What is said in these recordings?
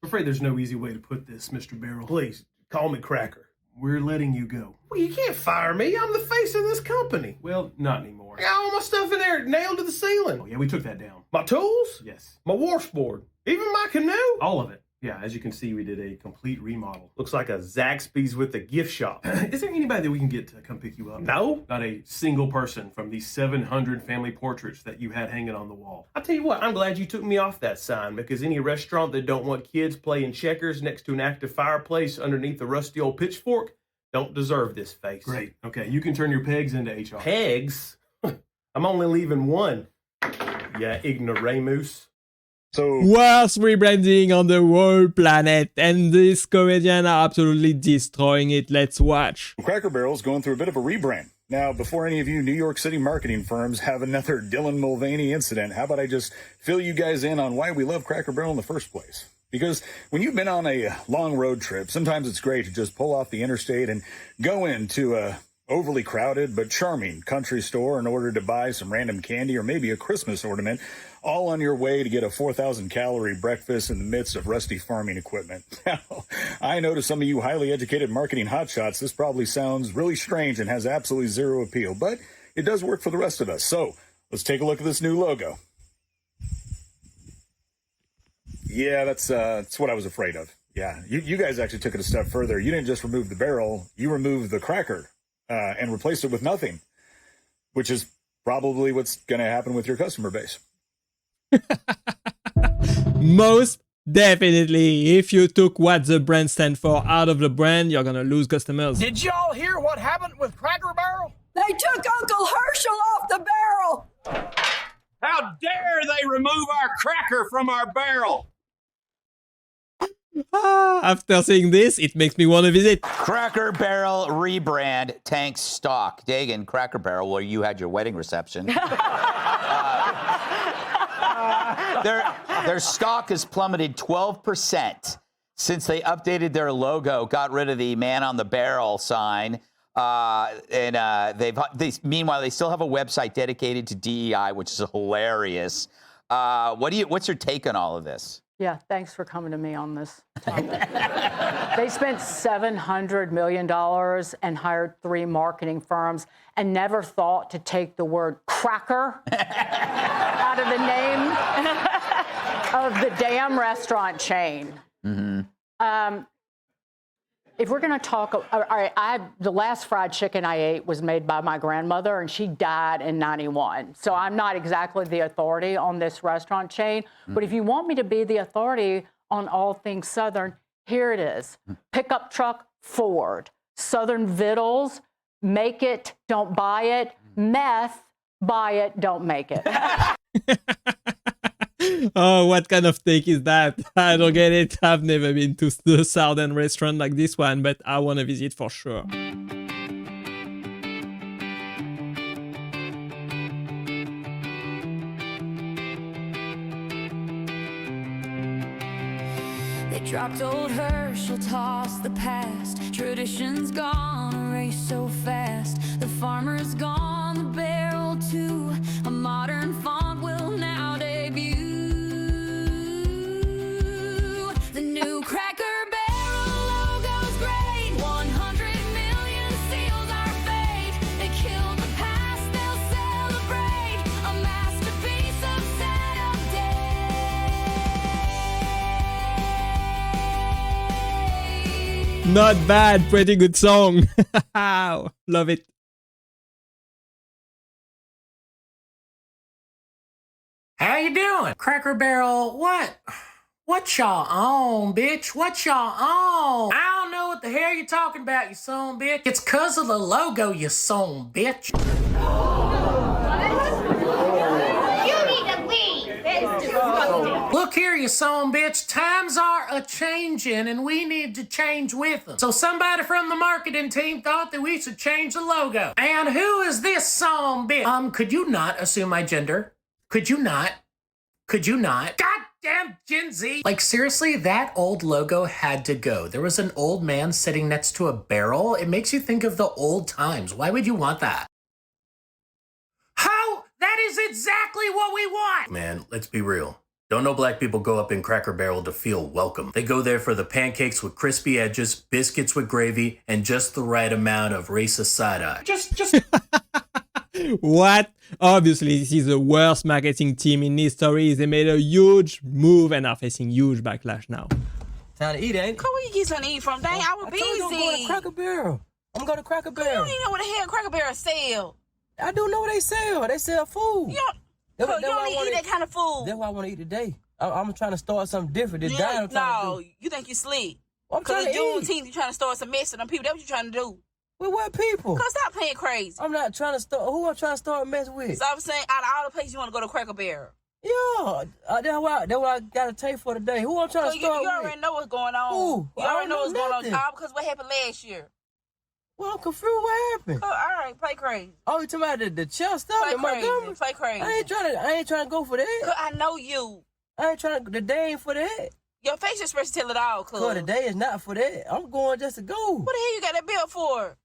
afraid there's no easy way to put this, Mr. Barrel. Please, call me Cracker. We're letting you go. Well, you can't fire me. I'm the face of this company. Well, not anymore. I got all my stuff in there nailed to the ceiling. Oh, yeah, we took that down. My tools? Yes. My washboard? Even my canoe? All of it. Yeah, as you can see, we did a complete remodel. Looks like a Zaxby's with a gift shop. Is there anybody that we can get to come pick you up? No. Not a single person from these 700 family portraits that you had hanging on the wall. I'll tell you what, I'm glad you took me off that sign, because any restaurant that don't want kids playing checkers next to an active fireplace underneath a rusty old pitchfork don't deserve this face. Great. Okay, you can turn your pegs into HR. Pegs? I'm only leaving one. Yeah, ignoramus. So Worst rebranding on the whole planet, and these comedians are absolutely destroying it. Let's watch. Cracker Barrel's going through a bit of a rebrand. Now, before any of you New York City marketing firms have another Dylan Mulvaney incident, how about I just fill you guys in on why we love Cracker Barrel in the first place? Because when you've been on a long road trip, sometimes it's great to just pull off the interstate and go into a overly crowded but charming country store in order to buy some random candy or maybe a Christmas ornament, all on your way to get a 4,000 calorie breakfast in the midst of rusty farming equipment. Now, I know to some of you highly educated marketing hotshots, this probably sounds really strange and has absolutely zero appeal, but it does work for the rest of us. So let's take a look at this new logo. Yeah, that's what I was afraid of. Yeah, you guys actually took it a step further. You didn't just remove the barrel, you removed the cracker. And replaced it with nothing, which is probably what's going to happen with your customer base. Most definitely. If you took what the brand stands for out of the brand, you're going to lose customers. Did y'all hear what happened with Cracker Barrel? They took Uncle Herschel off the barrel. How dare they remove our cracker from our barrel? After seeing this, it makes me want to visit. Cracker Barrel rebrand tanks stock. Dagan, Cracker Barrel, where you had your wedding reception. Their stock has plummeted 12% since they updated their logo, got rid of the man on the barrel sign. Meanwhile, they still have a website dedicated to DEI, which is hilarious. What's your take on all of this? Yeah, thanks for coming to me on this topic. They spent $700 million and hired 3 marketing firms and never thought to take the word cracker out of the name of the damn restaurant chain. Mm-hmm. If we're going to talk, all right, the last fried chicken I ate was made by my grandmother, and she died in 91. So I'm not exactly the authority on this restaurant chain. But if you want me to be the authority on all things Southern, here it is. Pickup truck, Ford. Southern Vittles, make it, don't buy it. Meth, buy it, don't make it. Oh, what kind of take is that? I don't get it. I've never been to the Southern restaurant like this one, but I want to visit for sure. They dropped old Herschel, tossed the past. Tradition's gone, erased so fast. The farmer's gone, the barrel too. A modern font will now debut. The new Cracker Barrel logo's great. 100 million seals our fate. They killed the past, they'll celebrate. A masterpiece of setup day. Not bad, pretty good song. Love it. How you doing? Cracker Barrel, what? What y'all on, bitch? What y'all on? I don't know what the hell you're talking about, you son of a bitch. It's 'cause of the logo, you son of a bitch. You need to leave. It's disgusting. Look here, you son of a bitch. Times are a-changing, and we need to change with them. So somebody from the marketing team thought that we should change the logo. And who is this son of a bitch? Could you not assume my gender? Could you not? Could you not? Goddamn Gen Z! Like, seriously, that old logo had to go. There was an old man sitting next to a barrel. It makes you think of the old times. Why would you want that? How? That is exactly what we want! Man, let's be real. Don't know black people go up in Cracker Barrel to feel welcome. They go there for the pancakes with crispy edges, biscuits with gravy, and just the right amount of racist side-eye. What? Obviously, this is the worst marketing team in history. They made a huge move and are facing huge backlash now. Time to eat, ain't it? Cool, where you get something to eat from? Dang, I was busy. I told you I'm going to Cracker Barrel. I'm going to Cracker Barrel. You don't even know what the hell Cracker Barrel sell. I do know what they sell. They sell food. You don't eat that kind of food. That's what I want to eat today. I'm trying to start something different. This diet I'm trying to do. You think you slick. I'm trying to eat. Juneteenth, you trying to start some mess with them people. That's what you trying to do. With what people? Cause stop playing crazy. I'm not trying to start. Who I'm trying to start messing with? So I'm saying, out of all the places you want to go to Cracker Barrel. Yeah, that's what I got to take for today. Who I'm trying to start with? You already know what's going on. Who? You already know what's going on. Nothing. All because what happened last year. Well, I'm confused. What happened? Oh, all right, play crazy. Oh, you talking about the chest stuff Play in Montgomery? Play crazy. I ain't trying to go for that. Cause I know you. I ain't trying to. The day ain't for that. Your face expression tell it all, cuz. Cause the day is not for that. I'm going just to go. What the hell you got that bill for?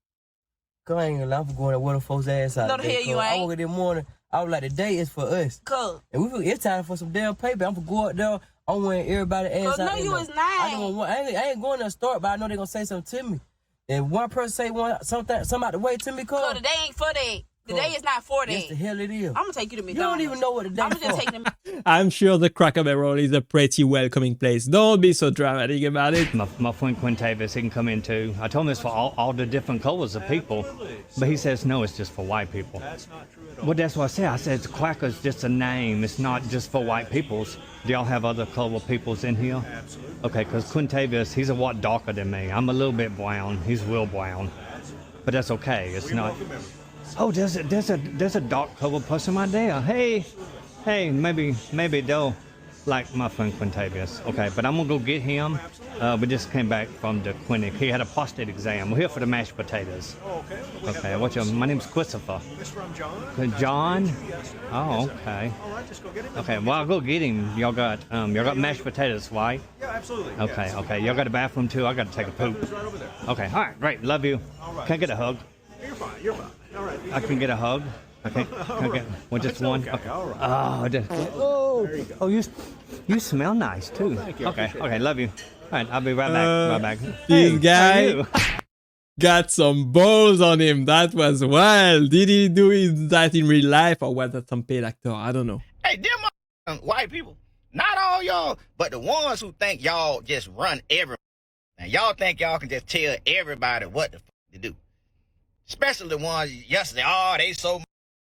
Cause I ain't gonna lie, I'm going to wear them folks' ass out. No, the hell you ain't. I woke up this morning. I was like, the day is for us. Cuz. And it's time for some damn paper. I'm gonna go out there. I'm wearing everybody's ass out. No, you is not. I ain't going to start, but I know they're gonna say something to me. And one person say something out the way to me, cuz. Cuz the day ain't for that. The day is not for that. Yes, the hell it is. I'm gonna take you to McDonald's. You don't even know what the day is. I'm just taking them. I'm sure the Cracker Barrel is a pretty welcoming place. Don't be so dramatic about it. My friend Quintavious, he can come in too. I told him it's for all the different colors of people, but he says no, it's just for white people. That's not true at all. Well, that's what I said. I said the Cracker's just a name. It's not just for white peoples. Do y'all have other color peoples in here? Absolutely. Okay, because Quintavious, he's a lot darker than me. I'm a little bit brown. He's real brown, but that's okay. It's not. Oh, there's a dark colored person right there. Hey, maybe they'll like my friend Quintavious. Okay, but I'm gonna go get him. We just came back from the clinic. He had a prostate exam. We're here for the mashed potatoes. Oh, okay. Okay, what's your? My name's Christopher. This from John? John? Yes. Oh, okay. All right, just go get him. Okay, well I'll go get him. Y'all got mashed potatoes, right? Yeah, absolutely. Okay, yes. okay. Y'all got a bathroom too? I gotta take a poop. It's right over there. Okay, all right, great. Love you. All right. Can I get a hug? You're fine. You're fine. All right. I can get a hug. Okay. Can I get just It's one? okay. All right. Oh, There you go. oh, you smell nice too. Thank you. I Okay, appreciate okay, it. love you. All right, I'll be right back. Right back. This Hey, guy how are you? got some balls on him. That was wild. Did he do that in real life or was that some paid actor? I don't know. Hey, them white people, not all y'all, but the ones who think y'all just run everything. And y'all think y'all can just tell everybody what the to do. Especially the ones yesterday, they so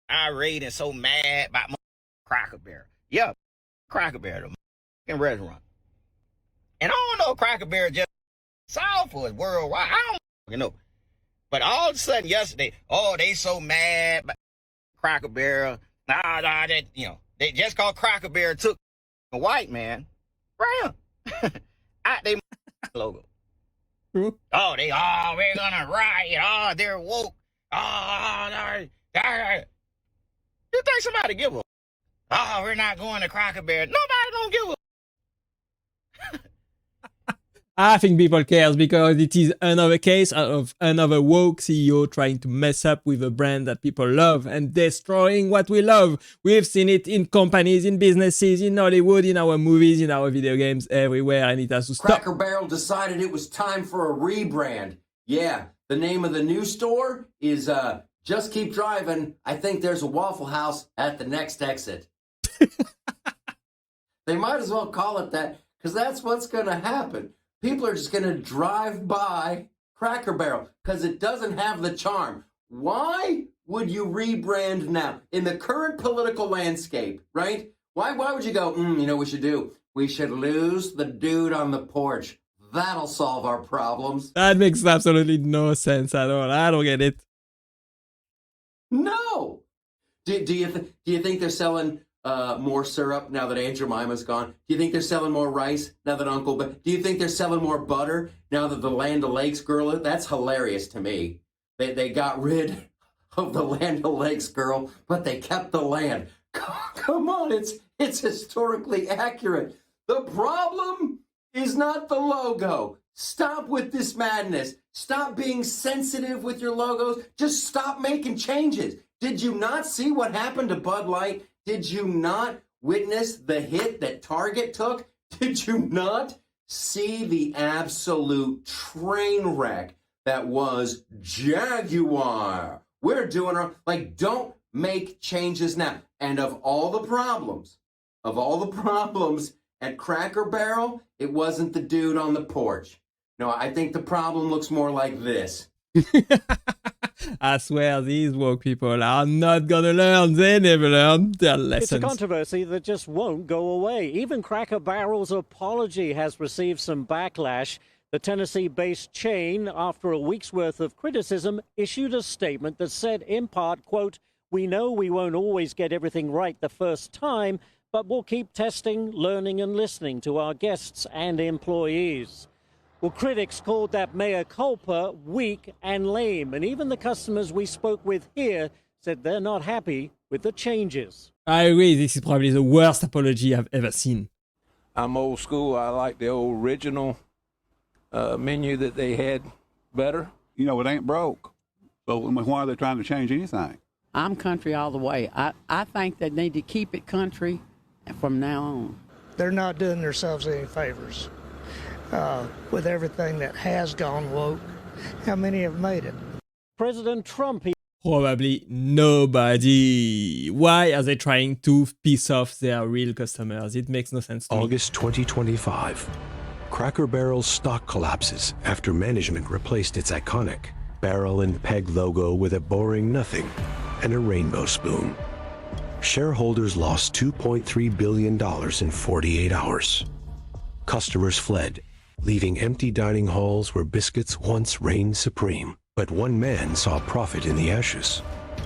irate and so mad about Cracker Barrel. Yeah, Cracker Barrel, the restaurant. And I don't know if Cracker Barrel just solved for us worldwide. I don't know. But all of a sudden yesterday, they so mad about Cracker Barrel. They just called Cracker Barrel took a white man right out their logo. True. We're gonna riot. They're woke. You think somebody give a? We're not going to Cracker Barrel. Nobody don't give a. I think people cares because it is another case of another woke CEO trying to mess up with a brand that people love and destroying what we love. We've seen it in companies, in businesses, in Hollywood, in our movies, in our video games, everywhere, and it has to stop. Cracker Barrel decided it was time for a rebrand. Yeah, the name of the new store is Just Keep Driving. I think there's a Waffle House at the next exit. They might as well call it that because that's what's going to happen. People are just going to drive by Cracker Barrel because it doesn't have the charm. Why would you rebrand now? In the current political landscape, right? Why would you go, you know what we should do? We should lose the dude on the porch. That'll solve our problems. That makes absolutely no sense at all. I don't get it. No. Do you think they're selling more syrup now that Aunt Jemima's gone? Do you think they're selling more rice now that Uncle Ben? Do you think they're selling more butter now that the Land O'Lakes girl? That's hilarious to me. They got rid of the Land O'Lakes girl, but they kept the land. Come on, it's historically accurate. The problem is not the logo. Stop with this madness. Stop being sensitive with your logos. Just stop making changes. Did you not see what happened to Bud Light? Did you not? witness the hit that Target took? Did you not see the absolute train wreck that was Jaguar? We're doing our, like, don't make changes now. And of all the problems at Cracker Barrel, it wasn't the dude on the porch. No, I think the problem looks more like this. I swear these woke people are not gonna learn. They never learn their It's a lessons. controversy that just won't go away. Even Cracker Barrel's apology has received some backlash. The Tennessee-based chain, after a week's worth of criticism, issued a statement that said, in part, quote, "We know we won't always get everything right the first time, but we'll keep testing, learning, and listening to our guests and employees." Well, critics called that mea culpa weak and lame, and even the customers we spoke with here said they're not happy with the changes. I agree, this is probably the worst apology I've ever seen. I'm old school. I like the old original menu that they had better. You know, it ain't broke. So why are they trying to change anything? I'm country all the way. I think they need to keep it country from now on. They're not doing themselves any favors. With everything that has gone woke, how many have made it? President Trump, Probably nobody. Why are they trying to piss off their real customers? It makes no sense to me. August 2025. Cracker Barrel's stock collapses after management replaced its iconic barrel and peg logo with a boring nothing and a rainbow spoon. Shareholders lost $2.3 billion in 48 hours. Customers fled, leaving empty dining halls where biscuits once reigned supreme. But one man saw profit in the ashes.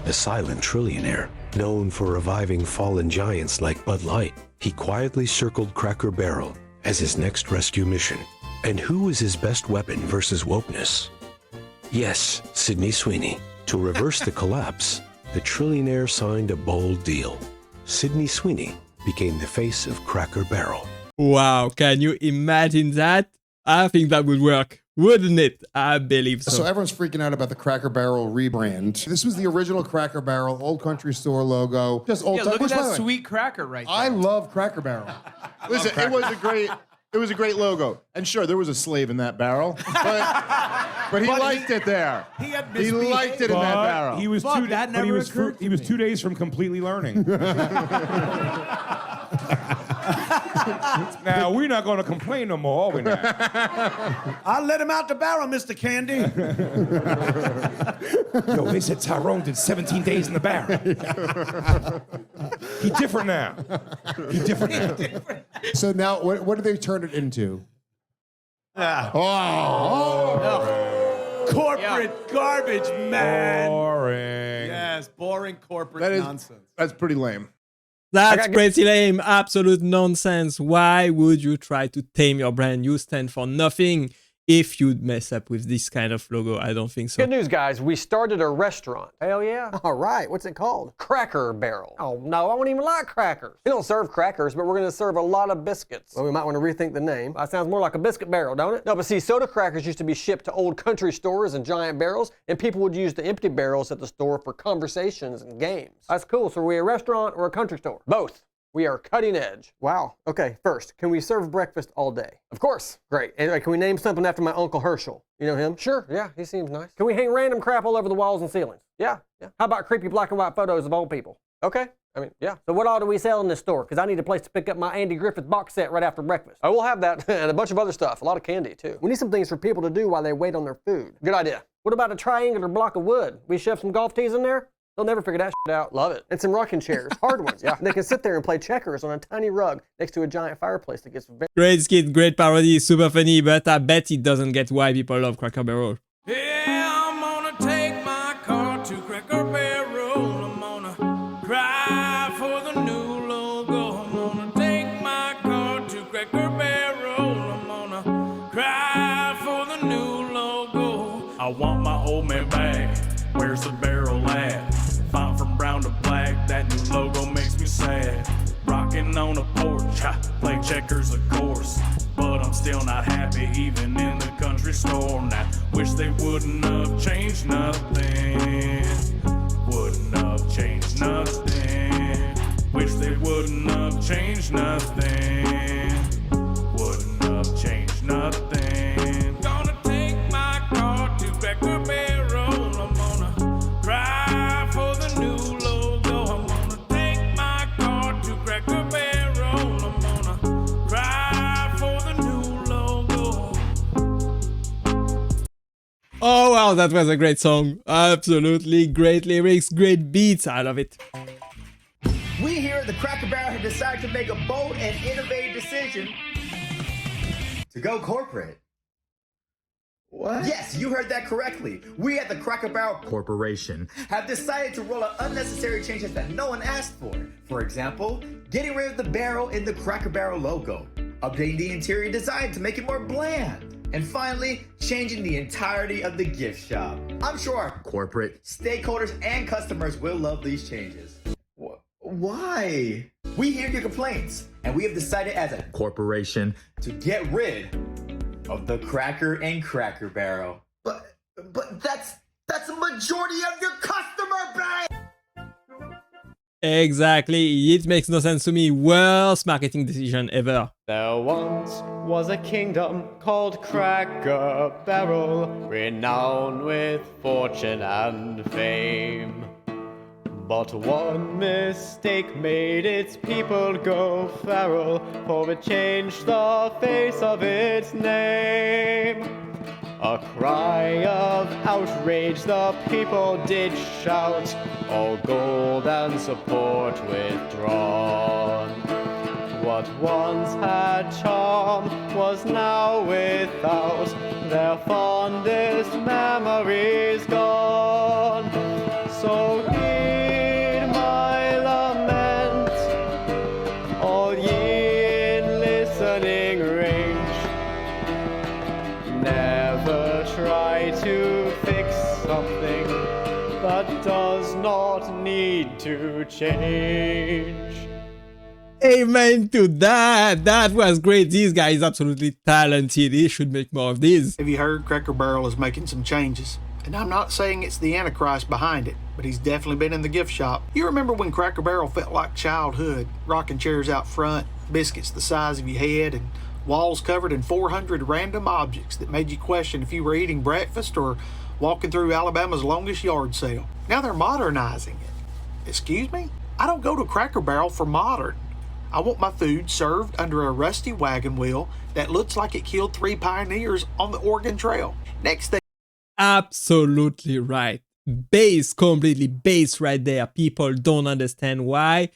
A silent trillionaire, known for reviving fallen giants like Bud Light. He quietly circled Cracker Barrel as his next rescue mission. And who was his best weapon versus wokeness? Yes, Sydney Sweeney. To reverse the collapse, the trillionaire signed a bold deal. Sydney Sweeney became the face of Cracker Barrel. Wow, can you imagine that? I think that would work, wouldn't it? I believe so. So everyone's freaking out about the Cracker Barrel rebrand. This was the original Cracker Barrel, old country store logo. Just old Yeah, look at that sweet cracker right there. I love Cracker Barrel. Listen, it was a great logo. And sure, there was a slave in that barrel, but he liked it there. He had He liked it in that barrel. He was he was 2 days from completely learning. Now, we're not going to complain no more, are we now? I'll let him out the barrel, Mr. Candy. Yo, they said Tyrone did 17 days in the barrel. He different now. He different now. So now, what do they turn it into? Corporate garbage, man. Boring. Yes, boring corporate nonsense. That's pretty lame. That's pretty lame, absolute nonsense. Why would you try to tame your brand? You stand for nothing if you'd mess up with this kind of logo. I don't think so. Good news, guys. We started a restaurant. Hell yeah. All right. What's it called? Cracker Barrel. Oh, no. I won't even like crackers. We don't serve crackers, but we're going to serve a lot of biscuits. Well, we might want to rethink the name. That sounds more like a biscuit barrel, don't it? No, but see, soda crackers used to be shipped to old country stores in giant barrels, and people would use the empty barrels at the store for conversations and games. That's cool. So are we a restaurant or a country store? Both. We are cutting edge. Wow. Okay, first, can we serve breakfast all day? Of course. Great. And can we name something after my Uncle Herschel? You know him? Sure. Yeah, he seems nice. Can we hang random crap all over the walls and ceilings? Yeah. How about creepy black and white photos of old people? Okay. Yeah. So what all do we sell in this store? Because I need a place to pick up my Andy Griffith box set right after breakfast. Oh, we'll have that and a bunch of other stuff. A lot of candy, too. We need some things for people to do while they wait on their food. Good idea. What about a triangular block of wood? We shove some golf tees in there? They'll never figure that shit out. Love it. And some rocking chairs, hard ones. Yeah. And they can sit there and play checkers on a tiny rug next to a giant fireplace that gets very... Great skit, great parody, super funny, but I bet it doesn't get why people love Cracker Barrel. Yeah, I'm gonna take my car to Cracker Barrel. I'm gonna cry for the new logo. I'm gonna take my car to Cracker Barrel. I'm gonna cry for the new logo. I want my old man back. Where's the barrel at? Font from brown to black, that new logo makes me sad. Rocking on a porch, I play checkers of course, but I'm still not happy even in the country store. Now, wish they wouldn't have changed nothing. Wouldn't have changed nothing. Wish they wouldn't have changed nothing. Wouldn't have changed nothing. Gonna take my car to Cracker Barrel. I'm gonna cry for the new logo. I'm gonna take my car to Cracker Barrel. I'm gonna cry for the new logo. Oh wow, that was a great song. Absolutely great lyrics, great beats. I love it. We here at the Cracker Barrel have decided to make a bold and innovative decision to go corporate. What? Yes, you heard that correctly. We at the Cracker Barrel Corporation have decided to roll out unnecessary changes that no one asked for. For example, getting rid of the barrel in the Cracker Barrel logo, updating the interior design to make it more bland, and finally, changing the entirety of the gift shop. I'm sure our corporate stakeholders and customers will love these changes. Why? We hear your complaints, and we have decided as a corporation to get rid of the Cracker and Cracker Barrel. But that's the majority of your customer base! Exactly, it makes no sense to me. Worst marketing decision ever. There once was a kingdom called Cracker Barrel, renowned with fortune and fame. But one mistake made its people go feral, for it changed the face of its name. A cry of outrage the people did shout, all gold and support withdrawn. What once had charm was now without, their fondest memories gone. So heed my lament, all ye in listening range. Never try to fix something that does not need to change. Amen to that. That was great. This guy is absolutely talented. He should make more of these. Have you heard Cracker Barrel is making some changes? And I'm not saying it's the Antichrist behind it, but he's definitely been in the gift shop. You remember when Cracker Barrel felt like childhood, rocking chairs out front, biscuits the size of your head, and walls covered in 400 random objects that made you question if you were eating breakfast or walking through Alabama's longest yard sale. Now they're modernizing it. Excuse me? I don't go to Cracker Barrel for modern. I want my food served under a rusty wagon wheel that looks like it killed 3 pioneers on the Oregon Trail. Next thing. Absolutely right. Base, completely base right there. People don't understand why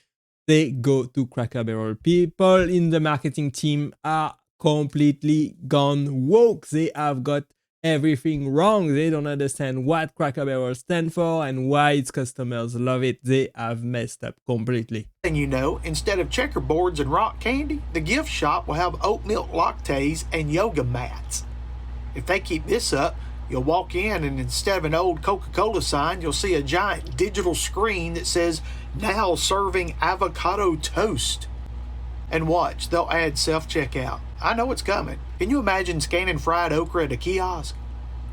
they go to Cracker Barrel. People in the marketing team are completely gone woke. They have got everything wrong. They don't understand what Cracker Barrel stands for and why its customers love it. They have messed up completely. And you know, instead of checkerboards and rock candy, the gift shop will have oat milk lattes and yoga mats. If they keep this up, you'll walk in and instead of an old Coca-Cola sign, you'll see a giant digital screen that says, "Now serving avocado toast." And watch, they'll add self-checkout. I know it's coming. Can you imagine scanning fried okra at a kiosk?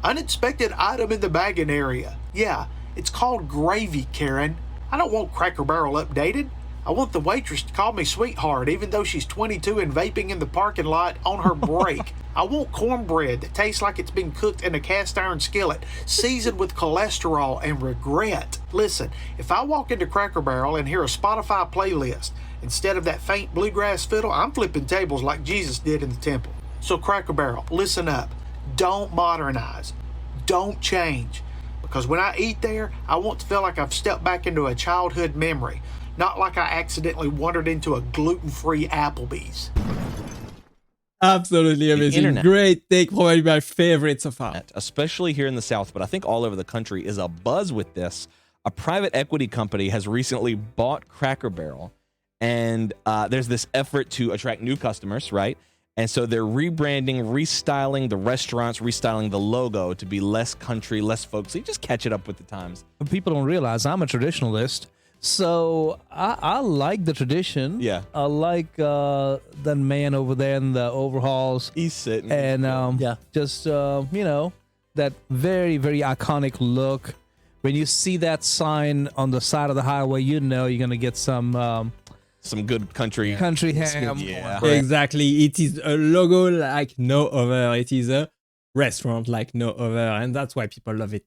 Unexpected item in the bagging area. Yeah, it's called gravy, Karen. I don't want Cracker Barrel updated. I want the waitress to call me sweetheart even though she's 22 and vaping in the parking lot on her break. I want cornbread that tastes like it's been cooked in a cast iron skillet, seasoned with cholesterol and regret. Listen, if I walk into Cracker Barrel and hear a Spotify playlist, instead of that faint bluegrass fiddle, I'm flipping tables like Jesus did in the temple. So Cracker Barrel, listen up. Don't modernize. Don't change. Because when I eat there, I want to feel like I've stepped back into a childhood memory, not like I accidentally wandered into a gluten-free Applebee's. Absolutely amazing. Great take, probably my favorite so far. Especially here in the South, but I think all over the country is a buzz with this. A private equity company has recently bought Cracker Barrel, and there's this effort to attract new customers, right? And so they're rebranding, restyling the restaurants, restyling the logo to be less country, less folksy, just catch it up with the times. People don't realize I'm a traditionalist, so I like the tradition. Yeah. I like that man over there in the overalls. He's sitting. And just, you know, that very, very iconic look. When you see that sign on the side of the highway, you know you're going to get some some good country ham. Yeah. Exactly. It is a logo like no other. It is a restaurant like no other, and that's why people love it.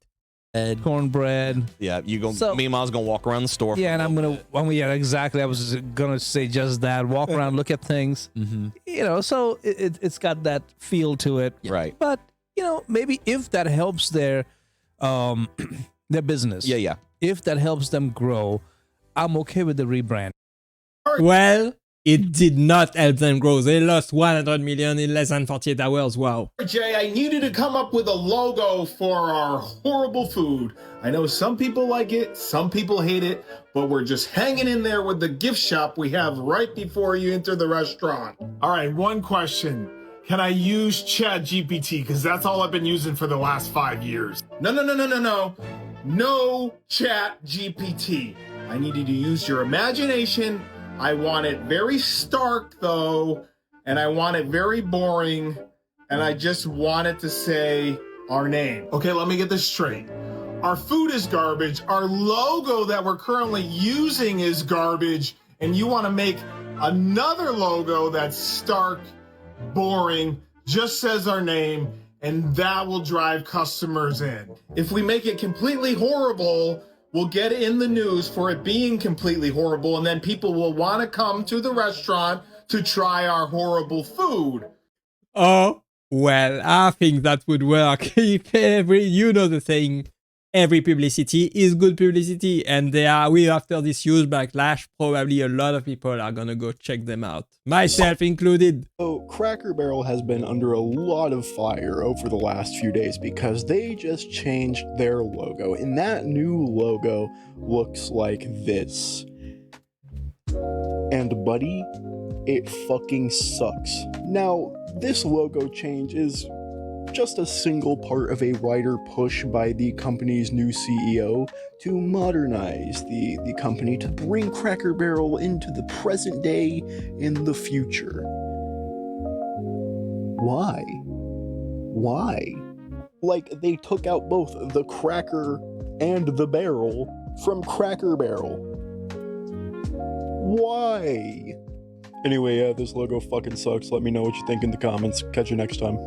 Cornbread. Yeah, you go. So- me and Mom's gonna walk around the store. Yeah, and I'm gonna. Yeah, exactly. I was gonna say just that. Walk around, look at things. You know, so it's got that feel to it. Right. But you know, maybe if that helps their their business. Yeah. If that helps them grow, I'm okay with the rebrand. Well, it did not help them grow. They lost 100 million in less than 48 hours. Wow. Jay, I needed to come up with a logo for our horrible food. I know some people like it, some people hate it, but we're just hanging in there with the gift shop we have right before you enter the restaurant. All right, one question. Can I use ChatGPT? Because that's all I've been using for the last 5 years. No. No ChatGPT. I need you to use your imagination. I want it very stark, though, and I want it very boring, and I just want it to say our name. Okay, let me get this straight. Our food is garbage, our logo that we're currently using is garbage, and you want to make another logo that's stark, boring, just says our name, and that will drive customers in. If we make it completely horrible, we'll get it in the news for it being completely horrible, and then people will want to come to the restaurant to try our horrible food. Oh, well, I think that would work. If you know the saying, every publicity is good publicity, and after this huge backlash, probably a lot of people are gonna go check them out, myself included. So Cracker Barrel has been under a lot of fire over the last few days because they just changed their logo, and that new logo looks like this. And buddy, it fucking sucks. Now, this logo change is just a single part of a wider push by the company's new CEO to modernize the company to bring Cracker Barrel into the present day and the future. Why? Like, they took out both the cracker and the barrel from Cracker Barrel. Why? Anyway, yeah, this logo fucking sucks. Let me know what you think in the comments. Catch you next time.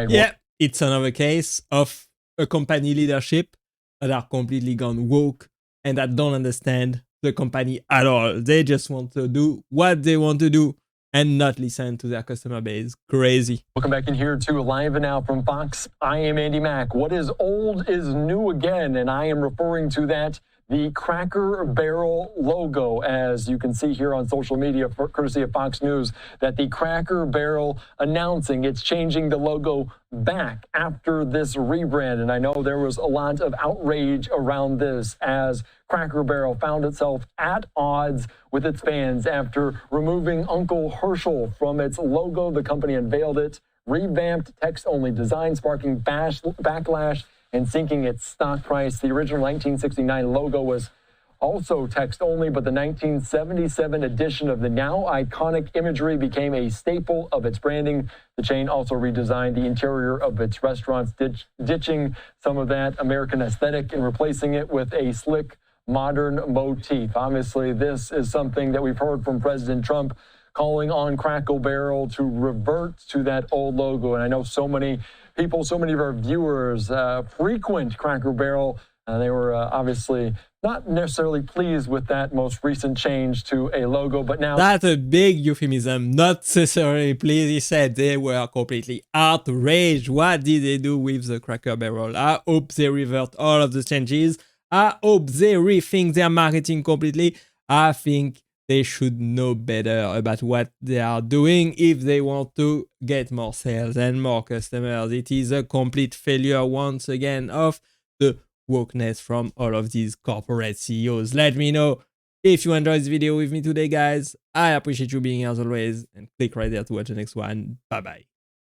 Yeah, it's another case of a company leadership that are completely gone woke and that don't understand the company at all. They just want to do what they want to do and not listen to their customer base. Crazy. Welcome back in here to Live and Now from Fox. I am Andy Mack. What is old is new again, and I am referring to that the Cracker Barrel logo, as you can see here on social media, courtesy of Fox News, that the Cracker Barrel announcing it's changing the logo back after this rebrand. And I know there was a lot of outrage around this as Cracker Barrel found itself at odds with its fans after removing Uncle Herschel from its logo. The company unveiled it, revamped text-only design, sparking backlash and sinking its stock price. The original 1969 logo was also text only, but the 1977 edition of the now iconic imagery became a staple of its branding. The chain also redesigned the interior of its restaurants, ditching some of that American aesthetic and replacing it with a slick, modern motif. Obviously, this is something that we've heard from President Trump, calling on Cracker Barrel to revert to that old logo. And I know so many people, so many of our viewers frequent Cracker Barrel. They were obviously not necessarily pleased with that most recent change to a logo, but now... That's a big euphemism. Not necessarily pleased. He said they were completely outraged. What did they do with the Cracker Barrel? I hope they revert all of the changes. I hope they rethink their marketing completely. I think they should know better about what they are doing if they want to get more sales and more customers. It is a complete failure once again of the wokeness from all of these corporate CEOs. Let me know if you enjoyed this video with me today, guys. I appreciate you being here as always, and click right there to watch the next one. Bye bye.